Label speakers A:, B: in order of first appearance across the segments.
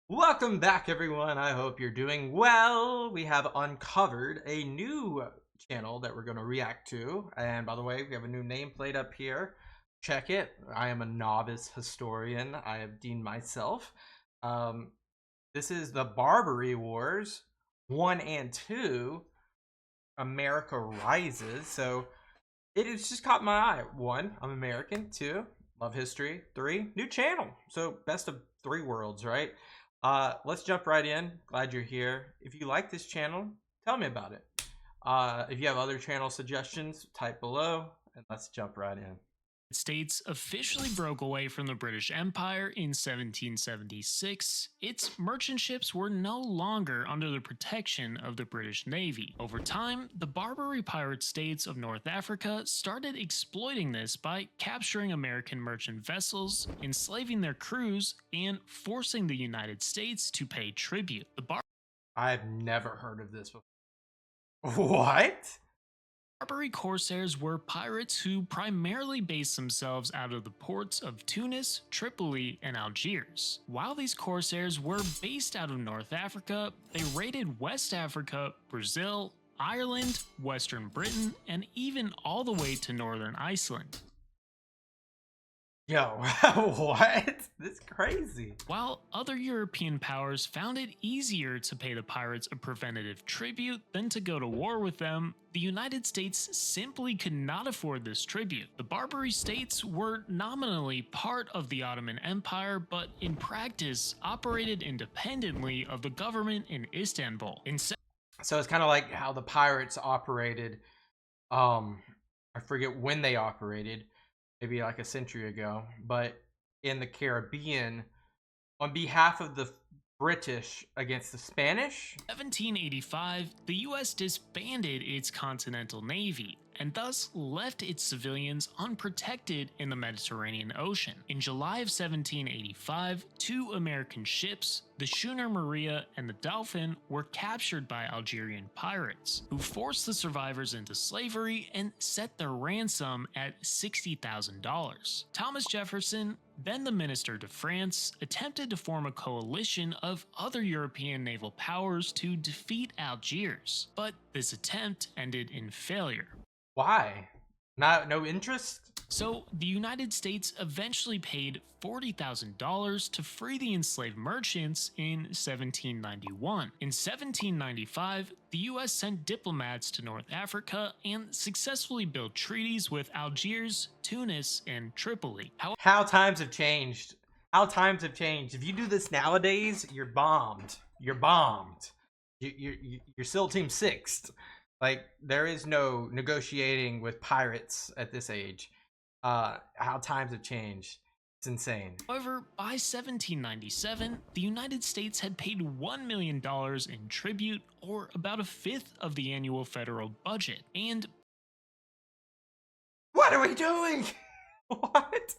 A: Welcome back, everyone. I hope you're doing well. We have uncovered a new channel that we're going to react to. And by the way, we have a new nameplate up here. Check it. I am a novice historian. I have deemed myself. This is the Barbary Wars 1 and 2. America Rises. So it has just caught my eye. 1, I'm American. 2, love history. 3, new channel. So best of 3 worlds, right? Let's jump right in. Glad you're here. If you like this channel, tell me about it. If you have other channel suggestions, type below, and let's jump right in.
B: States officially broke away from the British Empire in 1776, its merchant ships were no longer under the protection of the British Navy. Over time, the Barbary pirate states of North Africa started exploiting this by capturing American merchant vessels, enslaving their crews, and forcing the United States to pay tribute.
A: I've never heard of this before. What?
B: Barbary corsairs were pirates who primarily based themselves out of the ports of Tunis, Tripoli, and Algiers. While these corsairs were based out of North Africa, they raided West Africa, Brazil, Ireland, Western Britain, and even all the way to Northern Iceland.
A: Yo, what? This is crazy.
B: While other European powers found it easier to pay the pirates a preventative tribute than to go to war with them, the United States simply could not afford this tribute. The Barbary states were nominally part of the Ottoman Empire, but in practice operated independently of the government in Istanbul.
A: So it's kind of like how the pirates operated. I forget when they operated. Maybe like a century ago, but in the Caribbean on behalf of the British against the Spanish.
B: 1785, the US disbanded its continental navy and thus left its civilians unprotected in the Mediterranean Ocean. In July of 1785, 2 American ships, the schooner Maria and the Dolphin, were captured by Algerian pirates, who forced the survivors into slavery and set their ransom at $60,000. Thomas Jefferson, then the minister to France, attempted to form a coalition of other European naval powers to defeat Algiers, but this attempt ended in failure.
A: Why? No interest?
B: So, the United States eventually paid $40,000 to free the enslaved merchants in 1791. In 1795, the US sent diplomats to North Africa and successfully built treaties with Algiers, Tunis, and Tripoli.
A: How times have changed. How times have changed. If you do this nowadays, you're bombed. You're bombed. You're still team 6th. Like, there is no negotiating with pirates at this age. How times have changed. It's insane.
B: However, by 1797, the United States had paid $1 million in tribute, or about 1/5 of the annual federal budget. And
A: what are we doing? What?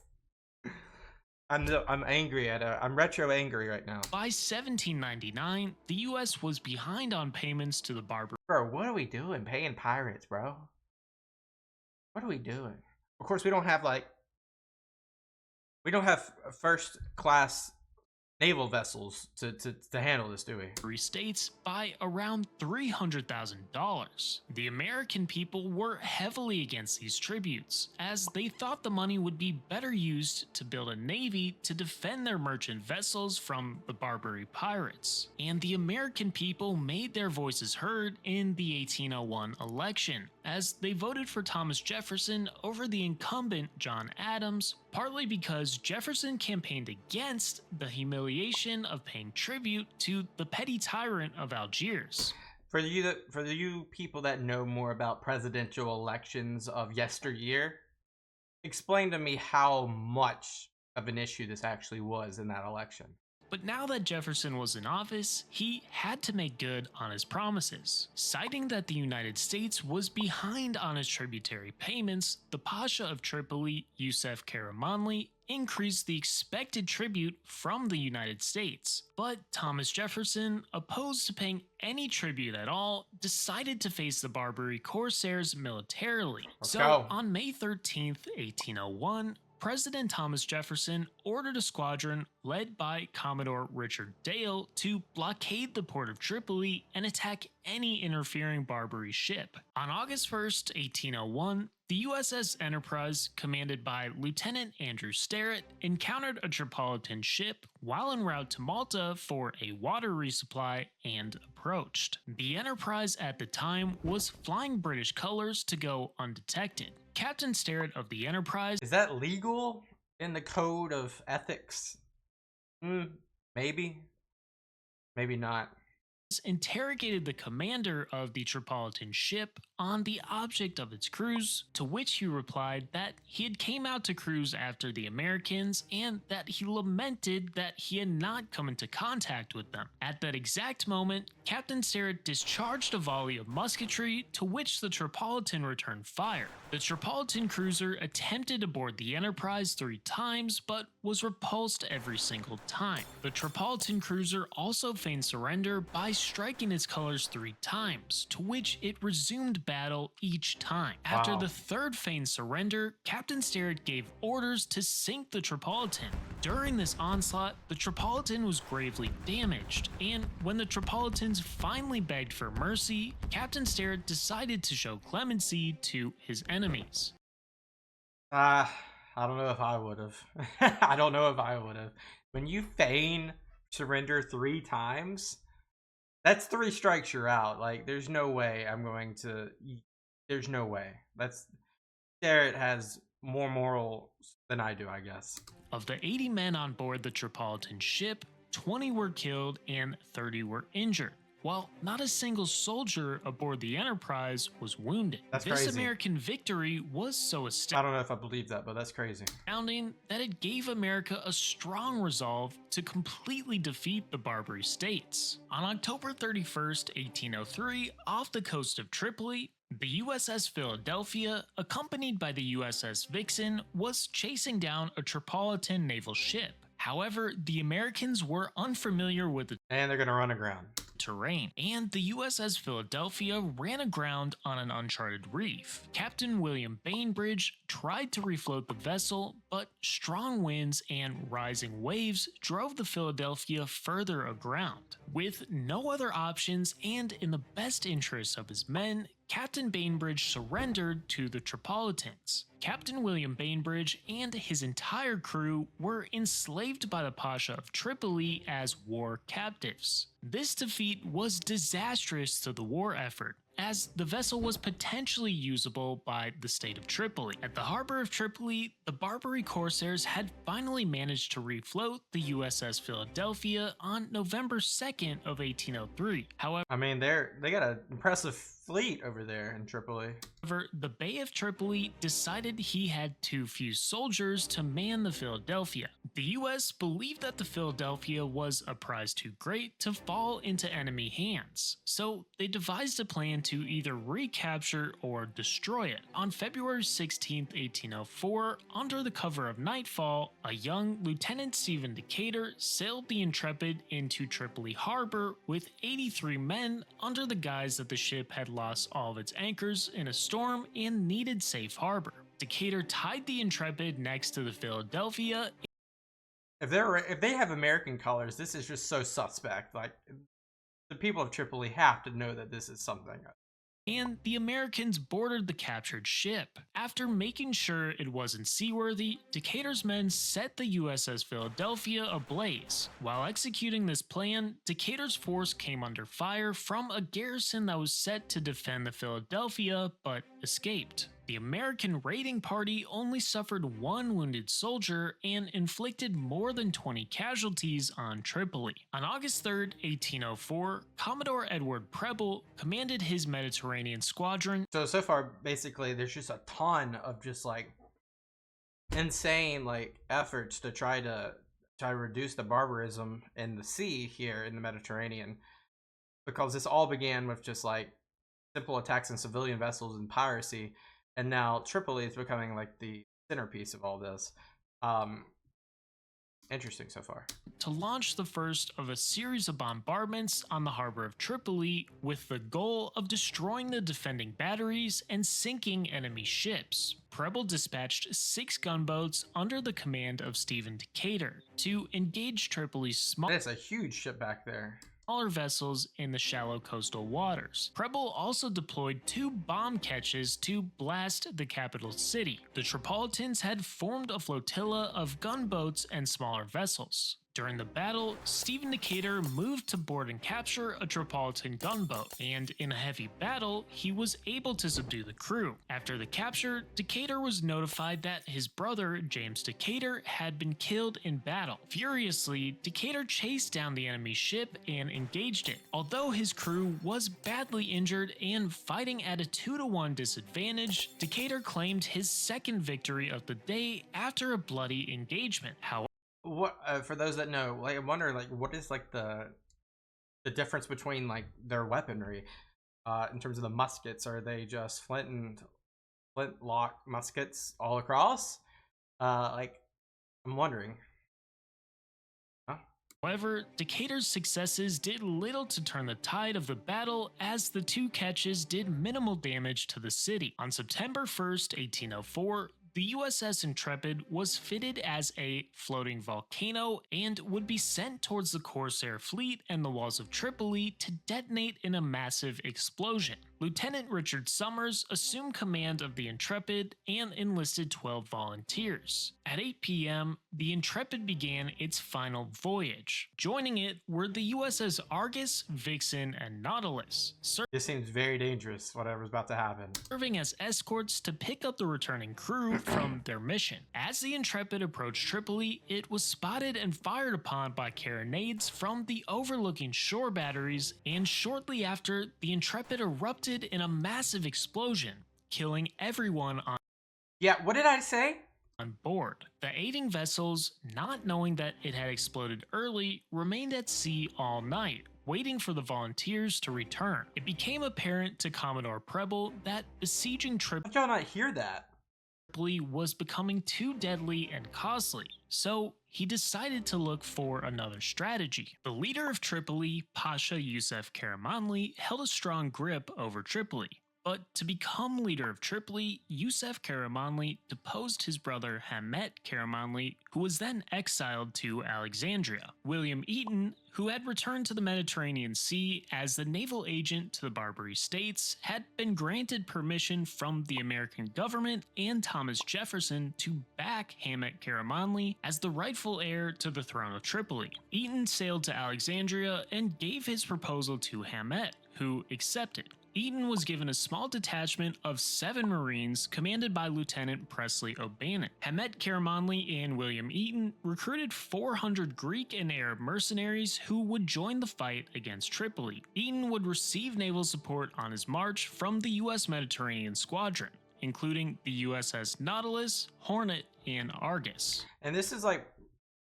A: I'm angry at I'm retro angry right now.
B: By 1799, the US was behind on payments to the Barbary.
A: Bro, what are we doing paying pirates, bro? What are we doing? Of course, we don't have first class naval vessels to handle this, do we?
B: States by around $300,000. The American people were heavily against these tributes, as they thought the money would be better used to build a navy to defend their merchant vessels from the Barbary pirates. And the American people made their voices heard in the 1801 election, as they voted for Thomas Jefferson over the incumbent John Adams, partly because Jefferson campaigned against the humiliation of paying tribute to the petty tyrant of Algiers.
A: For you people that know more about presidential elections of yesteryear, explain to me how much of an issue this actually was in that election.
B: But now that Jefferson was in office, he had to make good on his promises. Citing that the United States was behind on its tributary payments, the Pasha of Tripoli, Yusuf Karamanli, increased the expected tribute from the United States. But Thomas Jefferson, opposed to paying any tribute at all, decided to face the Barbary corsairs militarily.
A: Let's go.
B: On May 13th, 1801, President Thomas Jefferson ordered a squadron led by Commodore Richard Dale to blockade the port of Tripoli and attack any interfering Barbary ship. On August 1st, 1801, the USS Enterprise, commanded by Lieutenant Andrew Sterrett, encountered a Tripolitan ship while en route to Malta for a water resupply and approached. The Enterprise at the time was flying British colors to go undetected. Captain Sterrett of the Enterprise—
A: is that legal in the code of ethics? Maybe. Maybe not.
B: interrogated the commander of the Tripolitan ship on the object of its cruise, to which he replied that he had came out to cruise after the Americans and that he lamented that he had not come into contact with them. At that exact moment, Captain Sterrett discharged a volley of musketry, to which the Tripolitan returned fire. The Tripolitan cruiser attempted to board the Enterprise 3 times, but was repulsed every single time. The Tripolitan cruiser also feigned surrender by striking its colors 3 times, to which it resumed battle each time. After the third feigned surrender, Captain Sterrett gave orders to sink the Tripolitan. During this onslaught, the Tripolitan was gravely damaged, and when the Tripolitans finally begged for mercy, Captain Sterrett decided to show clemency to his enemies.
A: I don't know if I would have. I don't know if I would have. When you feign surrender 3 times, that's 3 strikes, you're out. Like, there's no way I'm going to. There's no way. Sterrett has more morals than I do, I guess.
B: Of the 80 men on board the Tripolitan ship, 20 were killed and 30 were injured, while not a single soldier aboard the Enterprise was wounded.
A: That's
B: this
A: crazy.
B: American victory was so
A: I don't know if I believe that, but that's crazy.
B: astounding that it gave America a strong resolve to completely defeat the Barbary states. On October 31st, 1803, off the coast of Tripoli, the USS Philadelphia, accompanied by the USS Vixen, was chasing down a Tripolitan naval ship. However, the Americans were unfamiliar with the
A: And they're gonna run aground.
B: terrain, and the USS Philadelphia ran aground on an uncharted reef. Captain William Bainbridge tried to refloat the vessel, but strong winds and rising waves drove the Philadelphia further aground. With no other options and in the best interests of his men, Captain Bainbridge surrendered to the Tripolitans. Captain William Bainbridge and his entire crew were enslaved by the Pasha of Tripoli as war captives. This defeat was disastrous to the war effort, as the vessel was potentially usable by the state of Tripoli. At the harbor of Tripoli, the Barbary corsairs had finally managed to refloat the USS Philadelphia on November 2nd of 1803. However,
A: I mean, they got an impressive fleet over there in Tripoli.
B: the Bey of Tripoli decided he had too few soldiers to man the Philadelphia. The US believed that the Philadelphia was a prize too great to fall into enemy hands, so they devised a plan to either recapture or destroy it. On February 16, 1804, under the cover of nightfall, a young Lieutenant Stephen Decatur sailed the Intrepid into Tripoli harbor with 83 men under the guise that the ship had lost all of its anchors in a storm and needed safe harbor. Decatur tied the Intrepid next to the Philadelphia.
A: If they have American colors, this is just so suspect. Like, the people of Tripoli have to know that this is something.
B: And the Americans boarded the captured ship. After making sure it wasn't seaworthy, Decatur's men set the USS Philadelphia ablaze. While executing this plan, Decatur's force came under fire from a garrison that was set to defend the Philadelphia, but escaped. The American raiding party only suffered 1 wounded soldier and inflicted more than 20 casualties on Tripoli. On August 3rd, 1804, Commodore Edward Preble commanded his Mediterranean squadron.
A: So far, basically, there's just a ton of just like insane like efforts to try to reduce the barbarism in the sea here in the Mediterranean, because this all began with just like simple attacks on civilian vessels and piracy. And now Tripoli is becoming like the centerpiece of all this. Interesting so far.
B: To launch the first of a series of bombardments on the harbor of Tripoli with the goal of destroying the defending batteries and sinking enemy ships. Preble dispatched 6 gunboats under the command of Stephen Decatur to engage Tripoli's
A: That's a huge ship back there.
B: smaller vessels in the shallow coastal waters. Preble also deployed 2 bomb catches to blast the capital city. The Tripolitans had formed a flotilla of gunboats and smaller vessels. During the battle, Stephen Decatur moved to board and capture a Tripolitan gunboat, and in a heavy battle, he was able to subdue the crew. After the capture, Decatur was notified that his brother, James Decatur, had been killed in battle. Furiously, Decatur chased down the enemy ship and engaged it. Although his crew was badly injured and fighting at a 2-to-1 disadvantage, Decatur claimed his second victory of the day after a bloody engagement. However,
A: What for those that know, like I wonder, like what is like the difference between like their weaponry, in terms of the muskets? Are they just flintlock muskets all across? Like I'm wondering. Huh?
B: However, Decatur's successes did little to turn the tide of the battle, as the 2 catches did minimal damage to the city. On September 1st, 1804, the USS Intrepid was fitted as a floating volcano and would be sent towards the Corsair fleet and the walls of Tripoli to detonate in a massive explosion. Lieutenant Richard Summers assumed command of the Intrepid and enlisted 12 volunteers. At 8 p.m., the Intrepid began its final voyage. Joining it were the USS Argus, Vixen, and Nautilus,
A: This seems very dangerous. Whatever's about to happen.
B: serving as escorts to pick up the returning crew from their mission. As the Intrepid approached Tripoli, it was spotted and fired upon by carronades from the overlooking shore batteries, and shortly after, the Intrepid erupted in a massive explosion, killing everyone
A: Yeah, what did I say?
B: on board. The aiding vessels, not knowing that it had exploded early, remained at sea all night, waiting for the volunteers to return. It became apparent to Commodore Preble that besieging
A: How did y'all not hear that?
B: Tripoli was becoming too deadly and costly, so he decided to look for another strategy. The leader of Tripoli, Pasha Yusuf Karamanli, held a strong grip over Tripoli. But to become leader of Tripoli, Yusuf Karamanli deposed his brother Hamet Karamanli, who was then exiled to Alexandria. William Eaton, who had returned to the Mediterranean Sea as the naval agent to the Barbary States, had been granted permission from the American government and Thomas Jefferson to back Hamet Karamanli as the rightful heir to the throne of Tripoli. Eaton sailed to Alexandria and gave his proposal to Hamet, who accepted. Eaton was given a small detachment of 7 Marines commanded by Lieutenant Presley O'Bannon. Hamet Karamanli and William Eaton recruited 400 Greek and Arab mercenaries who would join the fight against Tripoli. Eaton would receive naval support on his march from the US Mediterranean Squadron, including the USS Nautilus, Hornet, and Argus.
A: And this is like,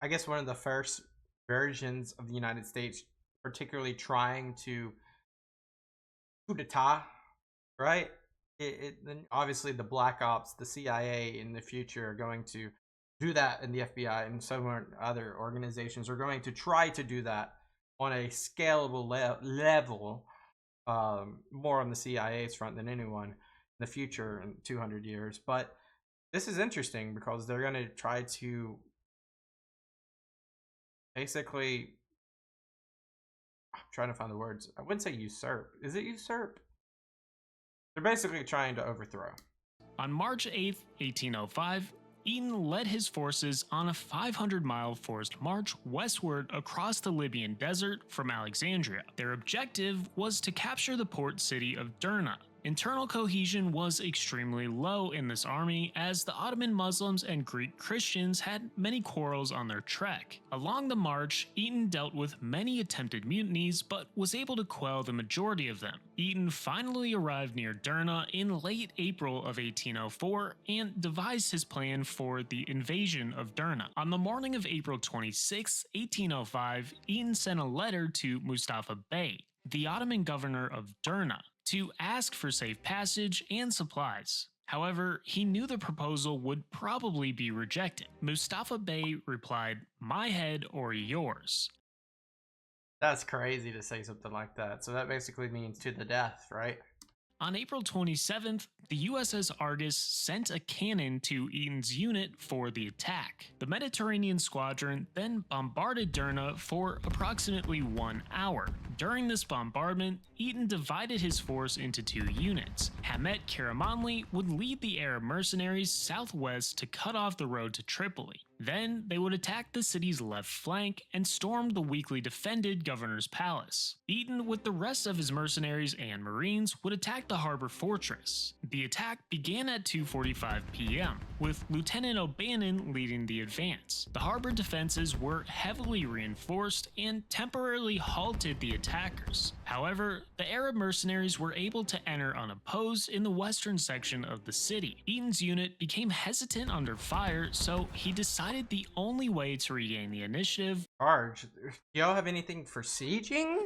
A: I guess, one of the first versions of the United States, particularly trying to coup d'etat, right? Then obviously the Black Ops, the CIA in the future are going to do that, and the FBI and some other organizations are going to try to do that on a scalable level, more on the CIA's front than anyone in the future in 200 years. But this is interesting because they're going to try to basically, I'm trying to find the words. I wouldn't say usurp. Is it usurp? They're basically trying to overthrow.
B: On March 8, 1805, Eaton led his forces on a 500-mile forced march westward across the Libyan desert from Alexandria. Their objective was to capture the port city of Derna. Internal cohesion was extremely low in this army, as the Ottoman Muslims and Greek Christians had many quarrels on their trek. Along the march, Eaton dealt with many attempted mutinies, but was able to quell the majority of them. Eaton finally arrived near Derna in late April of 1804 and devised his plan for the invasion of Derna. On the morning of April 26, 1805, Eaton sent a letter to Mustafa Bey, the Ottoman governor of Derna, to ask for safe passage and supplies. However, he knew the proposal would probably be rejected. Mustafa Bey replied, "My head or yours."
A: That's crazy to say something like that. So that basically means to the death, right?
B: On April 27th, the USS Argus sent a cannon to Eaton's unit for the attack. The Mediterranean squadron then bombarded Derna for approximately 1 hour. During this bombardment, Eaton divided his force into 2 units. Hamet Karamanli would lead the Arab mercenaries southwest to cut off the road to Tripoli. Then they would attack the city's left flank and storm the weakly defended governor's palace. Eaton, with the rest of his mercenaries and marines, would attack the harbor fortress. The attack began at 2:45 p.m., with Lieutenant O'Bannon leading the advance. The harbor defenses were heavily reinforced and temporarily halted the attackers. However, the Arab mercenaries were able to enter unopposed in the western section of the city. Eaton's unit became hesitant under fire, so he decided the only way to regain the initiative
A: Charge. Do y'all have anything for sieging?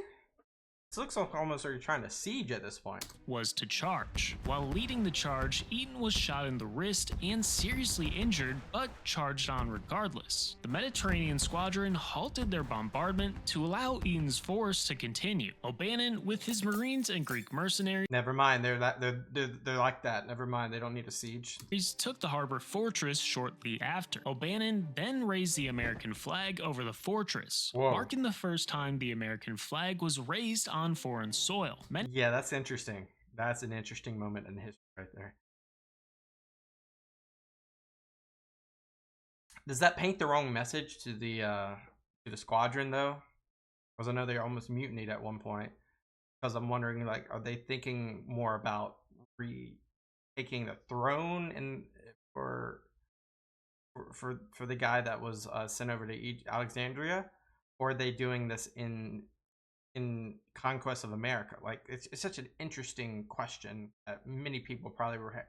A: This looks like almost like you're trying to siege at this point.
B: was to charge. While leading the charge, Eaton was shot in the wrist and seriously injured, but charged on regardless. The Mediterranean squadron halted their bombardment to allow Eaton's force to continue. O'Bannon, with his marines and Greek mercenaries,
A: Never mind. They're like that. Never mind. They don't need a siege.
B: took the harbor fortress shortly after. O'Bannon then raised the American flag over the fortress,
A: Whoa.
B: marking the first time the American flag was raised on foreign soil.
A: Yeah, that's interesting. That's an interesting moment in history right there. Does that paint the wrong message to the squadron though? Because I know they almost mutinied at one point. Because I'm wondering, like, are they thinking more about taking the throne and for the guy that was sent over to Alexandria, or are they doing this in conquest of America? Like, it's such an interesting question that many people probably were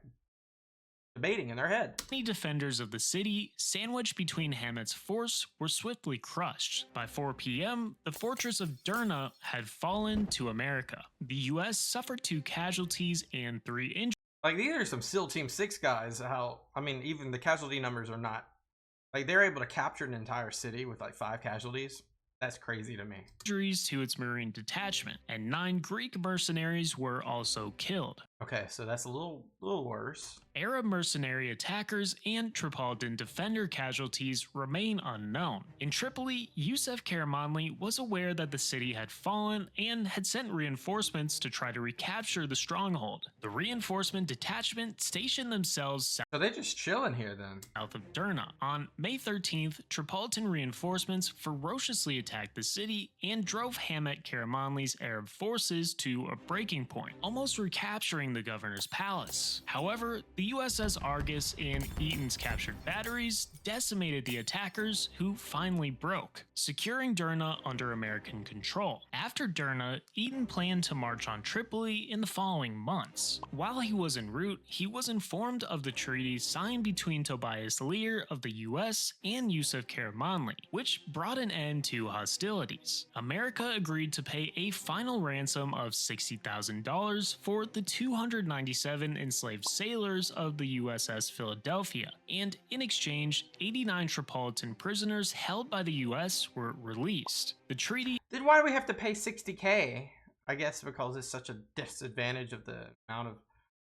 A: debating in their head.
B: Many defenders of the city, sandwiched between Hamet's force, were swiftly crushed. By 4 p.m., the fortress of Derna had fallen to America. The U.S. suffered 2 casualties and 3 injuries.
A: Like, these are some SEAL Team 6 guys. I mean, even the casualty numbers are not, like, they're able to capture an entire city with like 5 casualties. That's crazy to me.
B: Injuries to its marine detachment, and 9 Greek mercenaries were also killed.
A: Okay, so that's a little worse.
B: Arab mercenary attackers and Tripolitan defender casualties remain unknown. In Tripoli, Yusuf Karamanli was aware that the city had fallen and had sent reinforcements to try to recapture the stronghold. The reinforcement detachment stationed themselves
A: So they're just chilling here then.
B: south of Derna. On May 13th, Tripolitan reinforcements ferociously attacked the city and drove Hamet Karamanli's Arab forces to a breaking point, almost recapturing the governor's palace. However, the USS Argus and Eaton's captured batteries decimated the attackers, who finally broke, securing Derna under American control. After Derna, Eaton planned to march on Tripoli in the following months. While he was en route, he was informed of the treaty signed between Tobias Lear of the US and Yusuf Karamanli, which brought an end to hostilities. America agreed to pay a final ransom of $60,000 for the 297 enslaved sailors of the USS Philadelphia, and in exchange, 89 Tripolitan prisoners held by the US were released. The treaty
A: Then why do we have to pay $60K? I guess because it's such a disadvantage of the amount of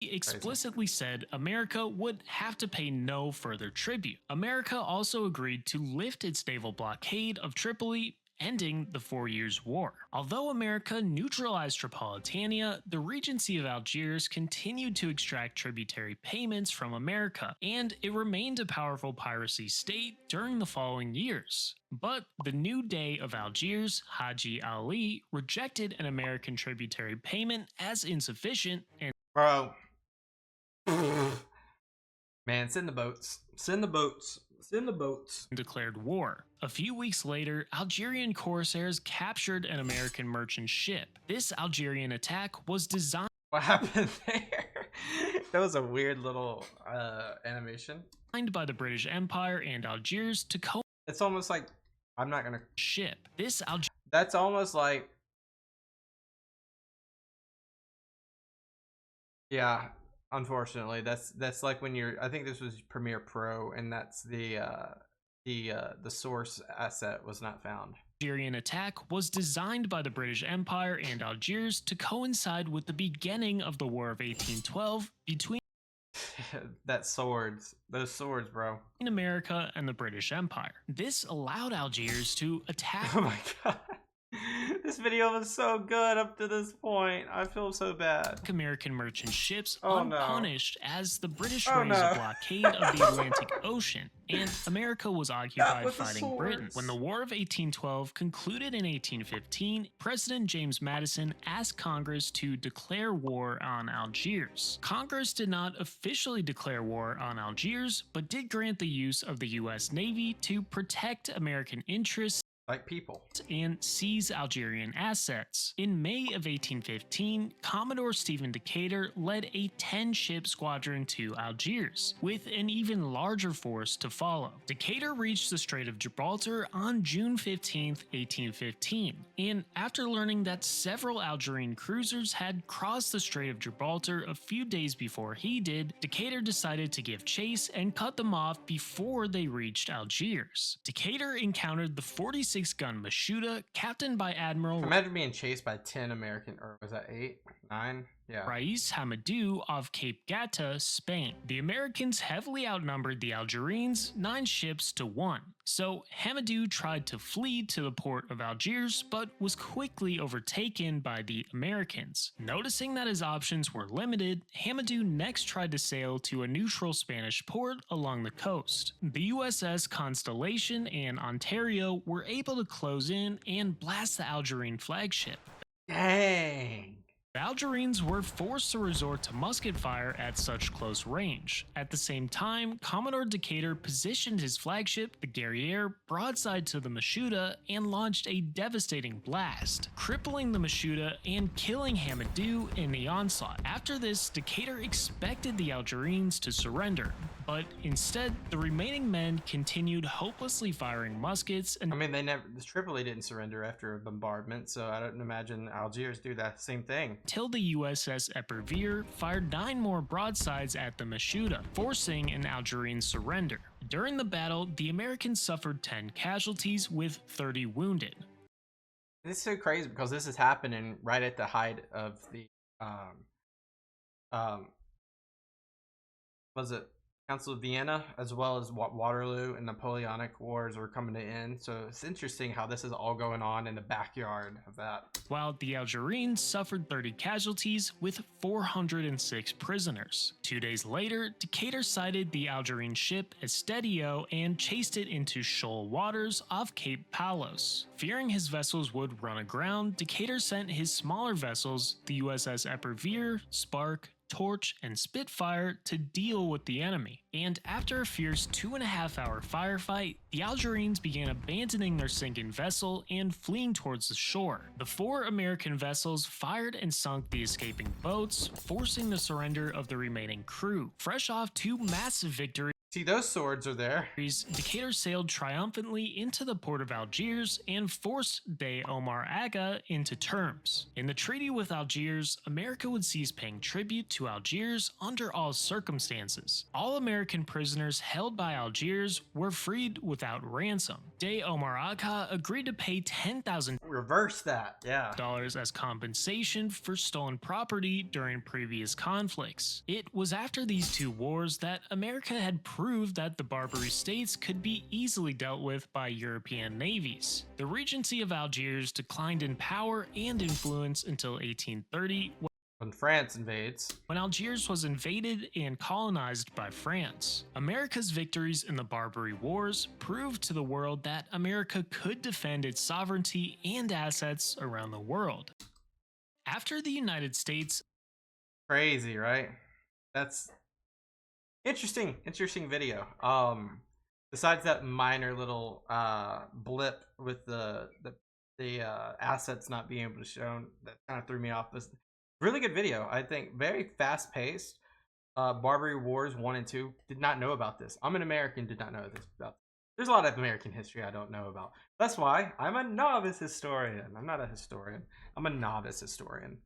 B: explicitly said America would have to pay no further tribute. America also agreed to lift its naval blockade of Tripoli, ending the 4 Years' War. Although America neutralized Tripolitania, the Regency of Algiers continued to extract tributary payments from America, and it remained a powerful piracy state during the following years. But the new Dey of Algiers, Haji Ali, rejected an American tributary payment as insufficient and
A: Bro. Man, send the boats. Send the boats. Send the boats.
B: declared war. A few weeks later, Algerian corsairs captured an American merchant ship. This Algerian attack was designed
A: What happened there? That was a weird little animation.
B: by the British Empire and Algiers to
A: It's almost like I'm not gonna.
B: ship. This
A: That's almost like. Yeah, Unfortunately, that's like when you're. I think this was Premiere Pro, and that's the source asset was not found.
B: Algerian attack was designed by the British Empire and Algiers to coincide with the beginning of the War of 1812 between
A: Those swords, bro.
B: America and the British Empire. This allowed Algiers to attack.
A: Oh my god. This video was so good up to this point. I feel so bad.
B: American merchant ships
A: Oh, no.
B: unpunished as the British
A: Oh,
B: raised
A: no.
B: a blockade of the Atlantic Ocean, and America was occupied
A: with the
B: fighting Britain.
A: swords.
B: When the War of 1812 concluded in 1815, President James Madison asked Congress to declare war on Algiers. Congress did not officially declare war on Algiers, but did grant the use of the U.S. Navy to protect American interests
A: Like people.
B: and seize Algerian assets. In May of 1815, Commodore Stephen Decatur led a 10-ship squadron to Algiers, with an even larger force to follow. Decatur reached the Strait of Gibraltar on June 15, 1815, and after learning that several Algerine cruisers had crossed the Strait of Gibraltar a few days before he did, Decatur decided to give chase and cut them off before they reached Algiers. Decatur encountered the 46-gun Mashuda, captained by Admiral
A: Imagine being chased by 10 American, or was that 8? 9? Yeah.
B: Rais Hamadou off Cape Gata, Spain. The Americans heavily outnumbered the Algerines 9 ships to 1, so Hamadou tried to flee to the port of Algiers but was quickly overtaken by the Americans. Noticing that his options were limited, Hamadou next tried to sail to a neutral Spanish port along the coast. The USS Constellation and Ontario were able to close in and blast the Algerine flagship.
A: Dang.
B: The Algerines were forced to resort to musket fire at such close range. At the same time, Commodore Decatur positioned his flagship, the Guerriere, broadside to the Mashuda and launched a devastating blast, crippling the Mashuda and killing Hamadou in the onslaught. After this, Decatur expected the Algerines to surrender, but instead, the remaining men continued hopelessly firing muskets and
A: I mean, Tripoli didn't surrender after a bombardment, so I don't imagine Algiers do that same thing.
B: until the USS Epervier fired 9 more broadsides at the Mashuda, forcing an Algerine surrender. During the battle, the Americans suffered 10 casualties with 30 wounded.
A: It's so crazy because this is happening right at the height of the was it Council of Vienna, as well as Waterloo and Napoleonic Wars were coming to end. So it's interesting how this is all going on in the backyard of that.
B: While the Algerines suffered 30 casualties with 406 prisoners. 2 days later, Decatur sighted the Algerine ship Estedio and chased it into shoal waters off Cape Palos. Fearing his vessels would run aground, Decatur sent his smaller vessels, the USS Epervier, Spark, Torch, and Spitfire to deal with the enemy. And after a fierce 2.5-hour firefight, the Algerines began abandoning their sinking vessel and fleeing towards the shore. The 4 American vessels fired and sunk the escaping boats, forcing the surrender of the remaining crew. Fresh off 2 massive victories,
A: See, those swords are there.
B: Decatur sailed triumphantly into the port of Algiers and forced de Omar Aga into terms. In the treaty with Algiers, America would cease paying tribute to Algiers under all circumstances. All American prisoners held by Algiers were freed without ransom. De Omar Aga agreed to pay $10,000
A: Reverse that, yeah.
B: as compensation for stolen property during previous conflicts. It was after these 2 wars that America had proved that the Barbary states could be easily dealt with by European navies. The Regency of Algiers declined in power and influence until 1830,
A: When France invades.
B: when Algiers was invaded and colonized by France. America's victories in the Barbary Wars proved to the world that America could defend its sovereignty and assets around the world. After the United States
A: Crazy, right? That's interesting video. Besides that minor little blip with the assets not being able to show, that kind of threw me off. This really good video, I think. Very fast paced. Barbary Wars 1 and 2. Did not know about this. I'm an American, did not know this about. There's a lot of American history I don't know about. That's why I'm a novice historian. I'm not a historian. I'm a novice historian.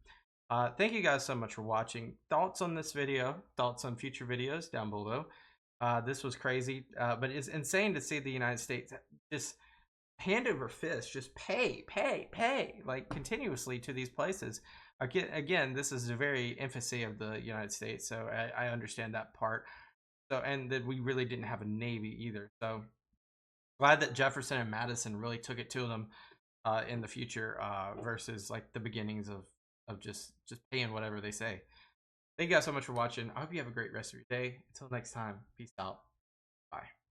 A: Thank you guys so much for watching. Thoughts on this video, thoughts on future videos down below. This was crazy, but it's insane to see the United States just hand over fist, just pay, like continuously to these places. Again, this is a very infancy of the United States, so I understand that part. So, and that we really didn't have a navy either. So glad that Jefferson and Madison really took it to them in the future versus like the beginnings of just paying whatever they say. Thank you guys so much for watching. I hope you have a great rest of your day. Until next time, peace out. Bye.